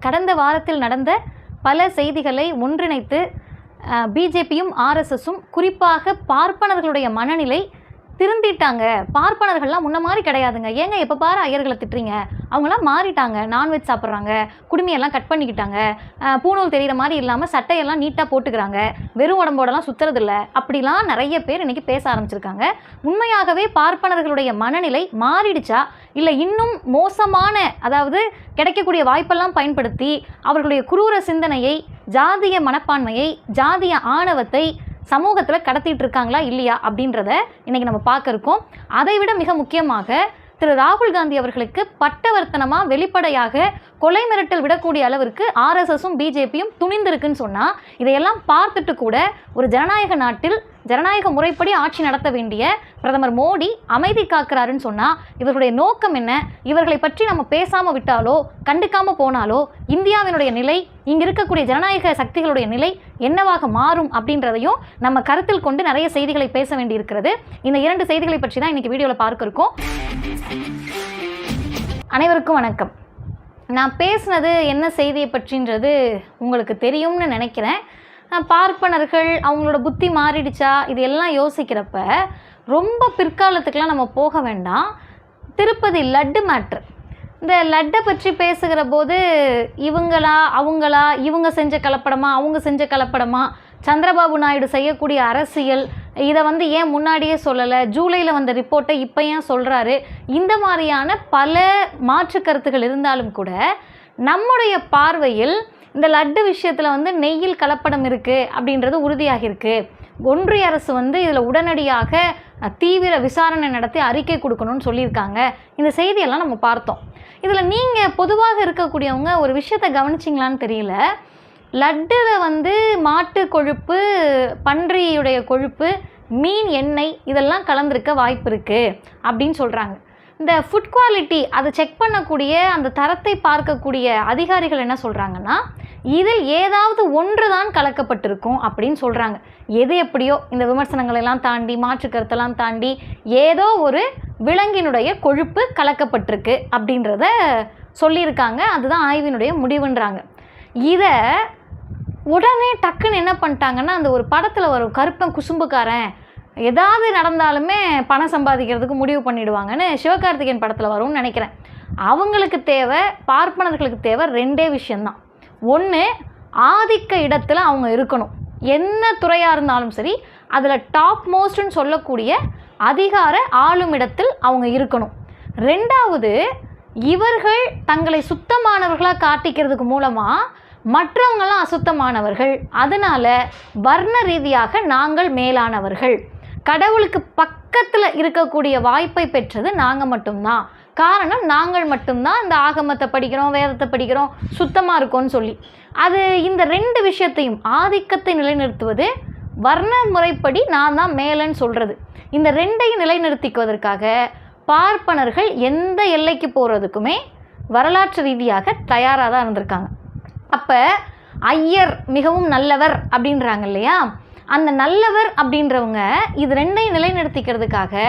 கடந்த வாரத்தில் நடந்த பல செய்திகளை ஒன்றிணைத்து பிஜேபியும் ஆர்எஸ்எஸும் குறிப்பாக பார்ப்பனர்களுடைய மனநிலை திருந்திட்டாங்க. பார்ப்பனர்கள்லாம் முன்ன மாதிரி கிடையாதுங்க. ஏங்க எப்போ பாரு ஐயர்களை திட்டுறீங்க? அவங்களாம் மாறிட்டாங்க. நான்வெஜ் சாப்பிட்றாங்க, குடுமையெல்லாம் கட் பண்ணிக்கிட்டாங்க, பூணூல் தெரிகிற மாதிரி இல்லாமல் சட்டையெல்லாம் நீட்டாக போட்டுக்கிறாங்க, வெறும் உடம்போடலாம் சுற்றுறதில்ல, அப்படிலாம் நிறைய பேர் இன்றைக்கி பேச ஆரம்பிச்சிருக்காங்க. உண்மையாகவே பார்ப்பனர்களுடைய மனநிலை மாறிடுச்சா, இல்லை இன்னும் மோசமான, அதாவது கிடைக்கக்கூடிய வாய்ப்பெல்லாம் பயன்படுத்தி அவர்களுடைய குரூர சிந்தனையை, ஜாதிய மனப்பான்மையை, ஜாதிய ஆணவத்தை சமூகத்தில் கடத்திட்டு இருக்காங்களா இல்லையா அப்படின்றத இன்றைக்கி நம்ம பார்க்க இருக்கோம். அதை விட மிக முக்கியமாக திரு ராகுல் காந்தி அவர்களுக்கு பட்டவர்த்தனமாக வெளிப்படையாக கொலை மிரட்டல் விடக்கூடிய அளவிற்கு ஆர்எஸ்எஸும் பிஜேபியும் துணிந்திருக்குன்னு சொன்னால், இதையெல்லாம் பார்த்துட்டு கூட ஒரு ஜனநாயக நாட்டில் ஜனநாயக முறைப்படி ஆட்சி நடத்த வேண்டிய பிரதமர் மோடி அமைதி காக்கிறாருன்னு சொன்னால் இவர்களுடைய நோக்கம் என்ன? இவர்களை பற்றி நம்ம பேசாமல் விட்டாலோ கண்டுக்காமல் போனாலோ இந்தியாவினுடைய நிலை, இங்கே இருக்கக்கூடிய ஜனநாயக சக்திகளுடைய நிலை என்னவாக மாறும் அப்படின்றதையும் நம்ம கருத்தில் கொண்டு நிறைய செய்திகளை பேச வேண்டியிருக்கிறது. இந்த 2 செய்திகளை பற்றி தான் இன்றைக்கி வீடியோவில் பார்க்க இருக்கோம். அனைவருக்கும் வணக்கம். நான் பேசுனது என்ன செய்தியை பற்றின்றது உங்களுக்கு தெரியும்னு நினைக்கிறேன். பார்ப்பனர்கள் அவங்களோட புத்தி மாறிடுச்சா இது எல்லாம் யோசிக்கிறப்ப ரொம்ப பிற்காலத்துக்கெலாம் நம்ம போக வேண்டாம். திருப்பதி லட்டு மேட்ரு, இந்த லட்டை பற்றி பேசுகிற போது இவங்களா அவங்களா, இவங்க செஞ்ச கலப்படமா அவங்க செஞ்ச கலப்படமா, சந்திரபாபு நாயுடு செய்யக்கூடிய அரசியல் இதை ஏன் முன்னாடியே சொல்லலை, ஜூலையில் வந்த ரிப்போர்ட்டை இப்போ ஏன் சொல்கிறாரு, இந்த மாதிரியான பல மாற்று கருத்துக்கள் இருந்தாலும் கூட நம்முடைய பார்வையில் இந்த லட்டு விஷயத்தில் நெய்யில் கலப்படம் இருக்குது அப்படின்றது உறுதியாகிருக்கு. ஒன்றிய அரசு இதில் உடனடியாக தீவிர விசாரணை நடத்தி அறிக்கை கொடுக்கணும்னு சொல்லியிருக்காங்க. இந்த செய்தியெல்லாம் நம்ம பார்த்தோம். இதில் நீங்கள் பொதுவாக இருக்கக்கூடியவங்க ஒரு விஷயத்தை கவனிச்சிங்களான்னு தெரியல. லட்டில் மாட்டு கொழுப்பு, பன்றியுடைய கொழுப்பு, மீன் எண்ணெய் இதெல்லாம் கலந்துருக்க வாய்ப்பு இருக்குது அப்படின்னு சொல்கிறாங்க. இந்த ஃபுட் குவாலிட்டி அதை செக் பண்ணக்கூடிய அந்த தரத்தை பார்க்கக்கூடிய அதிகாரிகள் என்ன சொல்கிறாங்கன்னா, இதில் ஏதாவது ஒன்று தான் கலக்கப்பட்டிருக்கும் அப்படின்னு சொல்கிறாங்க. எது எப்படியோ இந்த விமர்சனங்களெல்லாம் தாண்டி, மாற்று கருத்தெல்லாம் தாண்டி ஏதோ ஒரு விலங்கினுடைய கொழுப்பு கலக்கப்பட்டிருக்கு அப்படின்றத சொல்லியிருக்காங்க. அதுதான் ஆய்வினுடைய முடிவுன்றாங்க. இதை உடனே டக்குன்னு என்ன பண்ணிட்டாங்கன்னா, அந்த ஒரு படத்தில் வரும் கருப்பன் குசும்புக்காரன் ஏதாவது நடந்தாலுமே பணம் சம்பாதிக்கிறதுக்கு முடிவு பண்ணிடுவாங்கன்னு சிவகார்த்திகேயன் படத்தில் வரும்னு நினைக்கிறேன். அவங்களுக்கு தேவை, பார்ப்பனர்களுக்கு தேவை 2 விஷயந்தான். ஒன்று, ஆதிக்க இடத்துல அவங்க இருக்கணும். என்ன துறையாக இருந்தாலும் சரி அதில் டாப் மோஸ்ட்னு சொல்லக்கூடிய அதிகார ஆளும் இடத்தில் அவங்க இருக்கணும். 2வது, இவர்கள் தங்களை சுத்தமானவர்களாக காட்டிக்கிறதுக்கு மூலமாக மற்றவங்களாம் அசுத்தமானவர்கள், அதனால் வர்ண ரீதியாக நாங்கள் மேலானவர்கள், கடவுளுக்கு பக்கத்தில் இருக்கக்கூடிய வாய்ப்பை பெற்றது நாங்கள் மட்டும்தான், காரணம் நாங்கள் மட்டும்தான் இந்த ஆகமத்தை படிக்கிறோம், வேதத்தை படிக்கிறோம், சுத்தமாக இருக்கோன்னு சொல்லி. அது இந்த 2 விஷயத்தையும், ஆதிக்கத்தை நிலைநிறுத்துவது, வர்ண முறைப்படி நான் தான் மேலன்னு சொல்கிறது, இந்த 2ஐயும் நிலைநிறுத்திக்குவதற்காக பார்ப்பனர்கள் எந்த எல்லைக்கு போகிறதுக்குமே வரலாற்று ரீதியாக தயாராக தான் இருந்திருக்காங்க. அப்போ ஐயர் மிகவும் நல்லவர் அப்படின்றாங்க இல்லையா, அந்த நல்லவர் அப்படின்றவங்க இது 2ஐயும் நிலைநிறுத்திக்கிறதுக்காக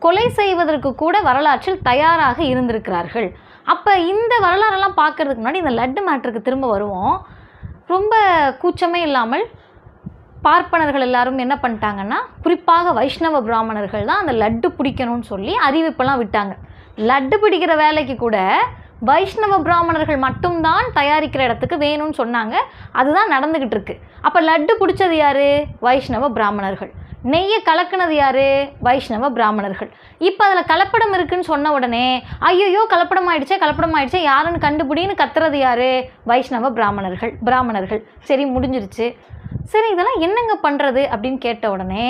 கொலை செய்வதற்கு கூட வரலாற்றில் தயாராக இருந்திருக்கிறார்கள். அப்போ இந்த வரலாறெல்லாம் பார்க்கறதுக்கு முன்னாடி இந்த லட்டு மேட்டருக்கு திரும்ப வருவோம். ரொம்ப கூச்சமே இல்லாமல் பார்ப்பனர்கள் எல்லாரும் என்ன பண்ணிட்டாங்கன்னா, குறிப்பாக வைஷ்ணவ பிராமணர்கள் தான் அந்த லட்டு பிடிக்கணும்னு சொல்லி அறிவிப்பெல்லாம் விட்டாங்க. லட்டு பிடிக்கிற வேலைக்கு கூட வைஷ்ணவ பிராமணர்கள் மட்டும்தான் தயாரிக்கிற இடத்துக்கு வேணும்னு சொன்னாங்க. அதுதான் நடந்துக்கிட்டு இருக்கு. அப்போ லட்டு பிடிச்சது யார்? வைஷ்ணவ பிராமணர்கள். நெய்யை கலக்குனது யார்? வைஷ்ணவ பிராமணர்கள். இப்போ அதில் கலப்படம் இருக்குதுன்னு சொன்ன உடனே ஐயோ கலப்படம் ஆயிடுச்சே யாருன்னு கண்டுபிடின்னு கத்துறது யார்? வைஷ்ணவ பிராமணர்கள். சரி, முடிஞ்சிருச்சு. சரி, இதெல்லாம் என்னங்க பண்ணுறது அப்படின்னு கேட்ட உடனே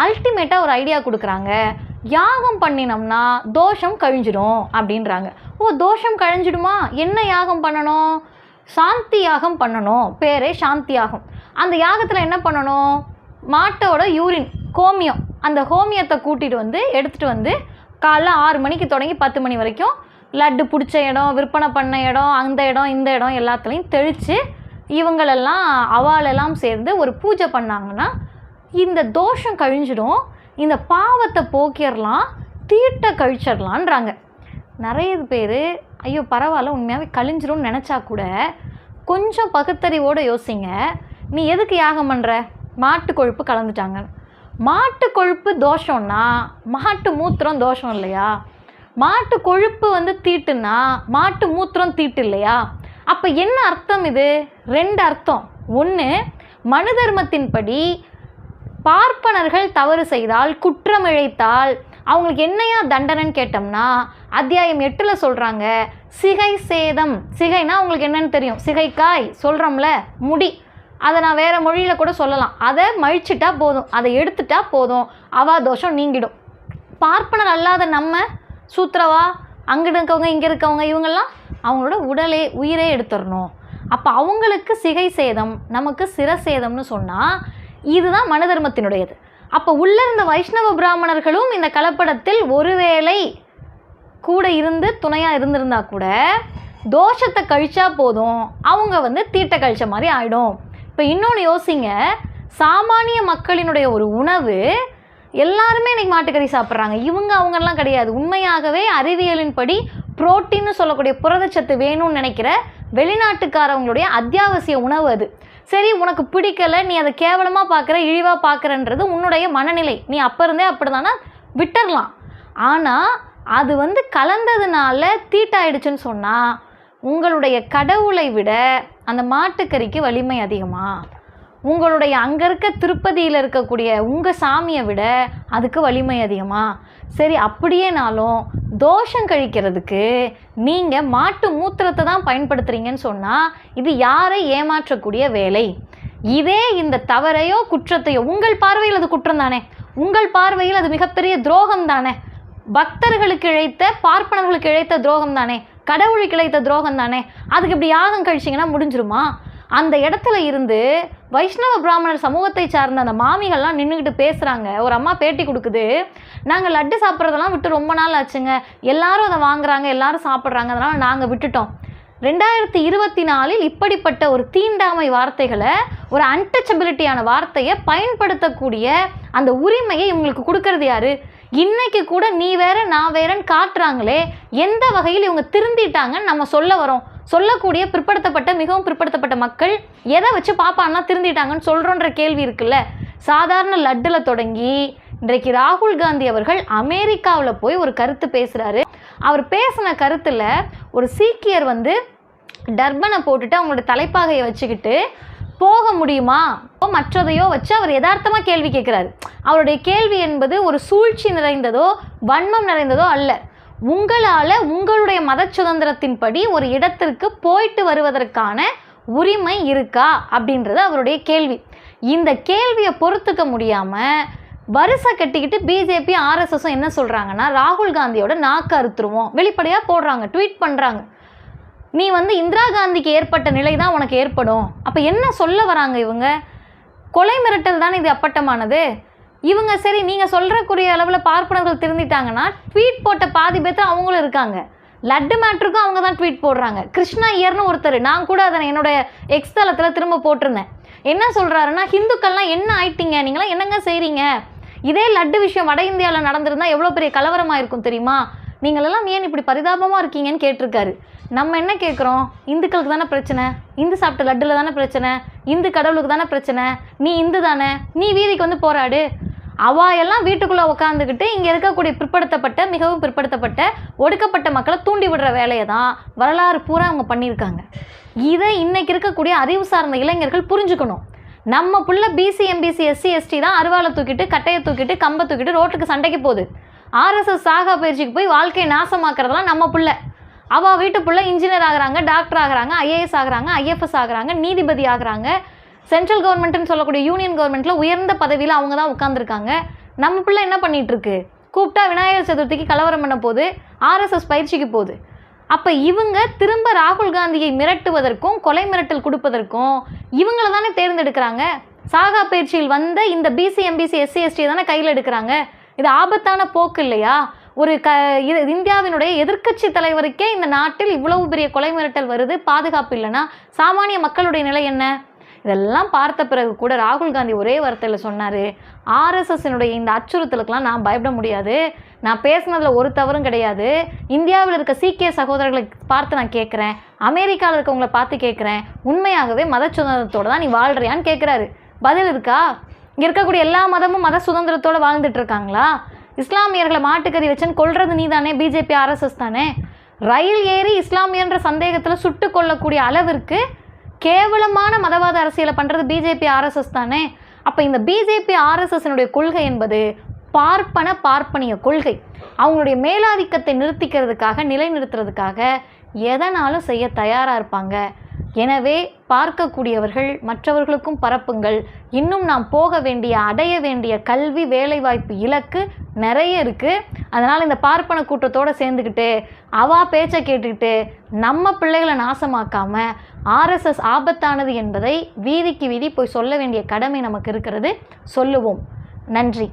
அல்டிமேட்டாக ஒரு ஐடியா கொடுக்குறாங்க. யாகம் பண்ணினோம்னா தோஷம் கழிஞ்சிடும் அப்படின்றாங்க. ஓ, தோஷம் கழிஞ்சிடுமா? என்ன யாகம் பண்ணணும்? சாந்தி யாகம் பண்ணணும். பேரே சாந்தி யாகம். அந்த யாகத்தில் என்ன பண்ணணும்? மாட்டோட யூரின், கோமியம், அந்த ஹோமியத்தை கூட்டிகிட்டு எடுத்துகிட்டு காலைல 6 மணிக்கு தொடங்கி 10 மணி வரைக்கும் லட்டு பிடிச்ச இடம், விற்பனை பண்ண இடம், அந்த இடம் இந்த இடம் எல்லாத்துலேயும் தெளித்து இவங்களெல்லாம் அவாளெல்லாம் சேர்ந்து ஒரு பூஜை பண்ணாங்கன்னா இந்த தோஷம் கழிஞ்சிடும், இந்த பாவத்தை போக்கிடலாம், தீட்டை கழிச்சிடலான்றாங்க. நிறைய பேர் ஐயோ பரவாயில்ல உண்மையாகவே கழிஞ்சிரும்னு நினச்சா கூட கொஞ்சம் பகுத்தறிவோடு யோசிங்க. நீ எதுக்கு யாகம் பண்ணுற? மாட்டு கொழுப்பு கலந்துட்டாங்க. மாட்டு கொழுப்பு தோஷம்னா மாட்டு மூத்திரம் தோஷம் இல்லையா? மாட்டு கொழுப்பு தீட்டுன்னா மாட்டு மூத்திரம் தீட்டு இல்லையா? அப்போ என்ன அர்த்தம்? இது 2 அர்த்தம். ஒன்று, மனு தர்மத்தின்படி பார்ப்பனர்கள் தவறு செய்தால், குற்றம் இழைத்தால் அவங்களுக்கு என்னையா தண்டனைன்னு கேட்டோம்னா அத்தியாயம் 8 சொல்கிறாங்க, சிகை சேதம். சிகைனா உங்களுக்கு என்னன்னு தெரியும், சிகைக்காய் சொல்கிறோம்ல, முடி. அதை நான் வேறு மொழியில் கூட சொல்லலாம். அதை மழிச்சிட்டா போதும், அதை எடுத்துட்டா போதும், அவாதோஷம் நீங்கிடும். பார்ப்பனர் அல்லாத நம்ம சூத்திரவா, அங்கிட்டு இருக்கவங்க இங்கே இருக்கவங்க இவங்கெல்லாம் அவங்களோட உயிரே எடுத்துடணும். அப்போ அவங்களுக்கு சிகை சேதம், நமக்கு சிரசேதம்னு சொன்னால் இதுதான் மனு தர்மத்தினுடையது. அப்போ உள்ள இருந்த வைஷ்ணவ பிராமணர்களும் இந்த கலப்படத்தில் ஒருவேளை கூட இருந்து துணையாக இருந்திருந்தா கூட தோஷத்தை கழிச்சா போதும், அவங்க தீட்டை கழிச்ச மாதிரி ஆகிடும். இப்போ இன்னொன்று யோசிங்க, சாமானிய மக்களினுடைய ஒரு உணவு எல்லாருமே இன்றைக்கி மாட்டுக்கறி சாப்பிட்றாங்க, அவங்கெல்லாம் கிடையாது. உண்மையாகவே அறிவியலின்படி புரோட்டீன்னு சொல்லக்கூடிய புரதச்சத்து வேணும்னு நினைக்கிற வெளிநாட்டுக்காரவங்களுடைய அத்தியாவசிய உணவு அது. சரி, உனக்கு பிடிக்கலை, நீ அதை கேவலமாக பார்க்குற, இழிவாக பார்க்குறன்றது உன்னுடைய மனநிலை, நீ அப்போ இருந்தே அப்படி தானே விட்டுடலாம். ஆனால் அது கலந்ததுனால தீட்டாயிடுச்சுன்னு சொன்னால் உங்களுடைய கடவுளை விட அந்த மாட்டுக்கறிக்கு வலிமை அதிகமா? உங்களுடைய அங்கே இருக்க திருப்பதியில் இருக்கக்கூடிய உங்கள் சாமியை விட அதுக்கு வலிமை அதிகமா? சரி, அப்படியேனாலும் தோஷம் கழிக்கிறதுக்கு நீங்கள் மாட்டு மூத்திரத்தை தான் பயன்படுத்துகிறீங்கன்னு சொன்னால் இது யாரை ஏமாற்றக்கூடிய வேலை? இதே இந்த தவறையோ குற்றத்தையோ, உங்கள் பார்வையில் அது குற்றம் தானே, உங்கள் பார்வையில் அது மிகப்பெரிய துரோகம் தானே, பக்தர்களுக்கு இழைத்த பார்ப்பனர்களுக்கு இழைத்த துரோகம் தானே, கடவுளுக்கு இழைத்த துரோகம் தானே, அதுக்கு இப்படி யாகம் கழிச்சிங்கன்னா முடிஞ்சிருமா? அந்த இடத்துல இருந்து வைஷ்ணவ பிராமணர் சமூகத்தை சார்ந்த அந்த மாமிகள்லாம் நின்றுக்கிட்டு பேசுகிறாங்க. ஒரு அம்மா பேட்டி கொடுக்குது, நாங்கள் லட்டு சாப்பிட்றதெல்லாம் விட்டு ரொம்ப நாள் ஆச்சுங்க, எல்லாரும் அதை வாங்குறாங்க, எல்லாரும் சாப்பிட்றாங்க, அதனால் நாங்கள் விட்டுட்டோம். 2024 இப்படிப்பட்ட ஒரு தீண்டாமை வார்த்தைகளை, ஒரு அன்டச்சபிலிட்டியான வார்த்தையை பயன்படுத்தக்கூடிய அந்த உரிமையை இவங்களுக்கு கொடுக்கறது யாரு? இன்னைக்கு கூட நீ வேற நான் வேறன்னு காட்டுறாங்களே, எந்த வகையில் இவங்க திருந்திட்டாங்கன்னு நம்ம சொல்ல வரோம். சொல்லக்கூடிய பிற்படுத்தப்பட்ட, மிகவும் பிற்படுத்தப்பட்ட மக்கள் எதை வச்சு பாப்பான்னா திருந்திட்டாங்கன்னு சொல்கிறோன்ற கேள்வி இருக்குல்ல. சாதாரண லட்டில் தொடங்கி இன்றைக்கு ராகுல் காந்தி அவர்கள் அமெரிக்காவில் போய் ஒரு கருத்து பேசுகிறாரு. அவர் பேசின கருத்தில் ஒரு சீக்கியர் டர்பனை போட்டுட்டு அவங்களோட தலைப்பாகையை வச்சுக்கிட்டு போக முடியுமா, மற்றதையோ வச்சு அவர் யதார்த்தமாக கேள்வி கேட்குறாரு. அவருடைய கேள்வி என்பது ஒரு சூழ்ச்சி நிறைந்ததோ வன்மம் நிறைந்ததோ அல்ல. உங்களால் உங்களுடைய மத சுதந்திரத்தின்படி ஒரு இடத்திற்கு போயிட்டு வருவதற்கான உரிமை இருக்கா அப்படின்றது அவருடைய கேள்வி. இந்த கேள்வியை பொறுத்துக்க முடியாமல் வரிசை கட்டிக்கிட்டு பிஜேபி ஆர்எஸ்எஸும் என்ன சொல்கிறாங்கன்னா, ராகுல் காந்தியோட நாக்கு அறுத்துருவோம் வெளிப்படையாக போடுறாங்க, ட்வீட் பண்ணுறாங்க. நீ இந்திரா காந்திக்கு ஏற்பட்ட நிலை தான் உனக்கு ஏற்படும். அப்போ என்ன சொல்ல வராங்க இவங்க? கொலை மிரட்டல் தானே இது அப்பட்டமானது. இவங்க சரி நீங்கள் சொல்கிறக்குரிய அளவில் பார்ப்பனர்கள் திருந்திட்டாங்கன்னா ட்வீட் போட்ட பாதி பேர்த்து அவங்களும் இருக்காங்க. லட்டு மேட்ருக்கும் அவங்க தான் ட்வீட் போடுறாங்க. கிருஷ்ணா ஐயர்னு ஒருத்தர், நான் கூட அதை என்னோடய எக்ஸ் தளத்தில் திரும்ப போட்டிருந்தேன். என்ன சொல்கிறாருன்னா, ஹிந்துக்கள்லாம் என்ன ஆயிட்டீங்க, நீங்களாம் என்னங்க செய்கிறீங்க, இதே லட்டு விஷயம் வட இந்தியாவில் நடந்திருந்தால் எவ்வளோ பெரிய கலவரமாக இருக்கும் தெரியுமா, நீங்களெல்லாம் ஏன் இப்படி பரிதாபமாக இருக்கீங்கன்னு கேட்டிருக்காரு. நம்ம என்ன கேட்குறோம்? இந்துக்களுக்கு தானே பிரச்சனை, இந்து சாப்பிட்ட லட்டில் தானே பிரச்சனை, இந்து கடவுளுக்கு தானே பிரச்சனை, நீ இந்து தானே, நீ வீதிக்கு போராடு. அவாயெல்லாம் வீட்டுக்குள்ளே உட்காந்துக்கிட்டு இங்கே இருக்கக்கூடிய பிற்படுத்தப்பட்ட, மிகவும் பிற்படுத்தப்பட்ட, ஒடுக்கப்பட்ட மக்களை தூண்டி விடுற வேலையை தான் வரலாறு பூரா அவங்க பண்ணியிருக்காங்க. இதை இன்றைக்கி இருக்கக்கூடிய அறிவு சார்ந்த இளைஞர்கள் புரிஞ்சுக்கணும். நம்ம புள்ள பிசி எம்பிசி எஸ்சி எஸ்டி தான் அருவாளை தூக்கிட்டு, கட்டையை தூக்கிட்டு, கம்பை தூக்கிட்டு ரோட்டுக்கு சண்டைக்கு போகுது. ஆர்எஸ்எஸ் சாகா பயிற்சிக்கு போய் வாழ்க்கையை நாசமாக்குறதெல்லாம் நம்ம புள்ள. அவள் வீட்டு புள்ள இன்ஜினியர் ஆகுறாங்க, டாக்டர் ஆகுறாங்க, ஐஏஎஸ் ஆகுறாங்க, ஐஎஃப்எஸ் ஆகுறாங்க, நீதிபதி ஆகுறாங்க. சென்ட்ரல் கவர்மெண்ட்டுன்னு சொல்லக்கூடிய யூனியன் கவர்மெண்ட்டில் உயர்ந்த பதவியில் அவங்க தான் உட்காந்துருக்காங்க. நம்ம பிள்ளை என்ன பண்ணிகிட்ருக்கு? கூப்பிட்டா விநாயகர் சதுர்த்திக்கு கலவரம் பண்ண போது, ஆர்எஸ்எஸ் பயிற்சிக்கு போகுது. அப்போ இவங்க திரும்ப ராகுல் காந்தியை மிரட்டுவதற்கும் கொலை மிரட்டல் கொடுப்பதற்கும் இவங்கள தானே தேர்ந்தெடுக்கிறாங்க. சாகா பயிற்சியில் வந்த இந்த பிசி எம்பிசி எஸ்சி எஸ்டி தானே கையில் எடுக்கிறாங்க. இது ஆபத்தான போக்கு இல்லையா? ஒரு இந்தியாவினுடைய எதிர்க்கட்சி தலைவருக்கே இந்த நாட்டில் இவ்வளவு பெரிய கொலை மிரட்டல் வருது, பாதுகாப்பு இல்லைன்னா சாமானிய மக்களுடைய நிலை என்ன? இதெல்லாம் பார்த்த பிறகு கூட ராகுல் காந்தி ஒரே வார்த்தையில் சொன்னார், ஆர்எஸ்எஸ்னுடைய இந்த அச்சுறுத்தலுக்கெல்லாம் நான் பயப்பட முடியாது, நான் பேசுனதில் ஒரு தவறும் கிடையாது, இந்தியாவில் இருக்க சீக்கிய சகோதரர்களை பார்த்து நான் கேட்குறேன், அமெரிக்காவில் இருக்கவங்களை பார்த்து கேட்குறேன், உண்மையாகவே மத சுதந்திரத்தோடு தான் நீ வாழ்கிறியான்னு கேட்குறாரு. பதில் இருக்கா? இங்கே இருக்கக்கூடிய எல்லா மதமும் மத சுதந்திரத்தோடு வாழ்ந்துட்டு இருக்காங்களா? இஸ்லாமியர்களை மாட்டுக்கறி வச்சுன்னு கொல்றது நீ தானே, பிஜேபி ஆர்எஸ்எஸ் தானே. ரயில் ஏறி இஸ்லாமியன்ற சந்தேகத்தில் சுட்டு கொள்ளக்கூடிய அளவிற்கு கேவலமான மதவாத அரசியலை பண்ணுறது பிஜேபி ஆர்எஸ்எஸ் தானே. அப்போ இந்த பிஜேபி ஆர்எஸ்எஸ்னுடைய கொள்கை என்பது பார்ப்பனிய கொள்கை. அவங்களுடைய மேலாதிக்கத்தை நிலைநிறுத்துறதுக்காக எதனாலும் செய்ய தயாராக இருப்பாங்க. எனவே பார்க்கக்கூடியவர்கள் மற்றவர்களுக்கும் பரப்புங்கள். இன்னும் நாம் போக வேண்டிய, அடைய வேண்டிய கல்வி, வேலைவாய்ப்பு இலக்கு நிறைய இருக்குது. அதனால் இந்த பார்ப்பன கூட்டத்தோடு சேர்ந்துக்கிட்டு அவா பேச்சை கேட்டுக்கிட்டு நம்ம பிள்ளைகளை நாசமாக்காமல் ஆர்எஸ்எஸ் ஆபத்தானது என்பதை வீதிக்கு வீதி போய் சொல்ல வேண்டிய கடமை நமக்கு இருக்கிறது. சொல்லுவோம். நன்றி.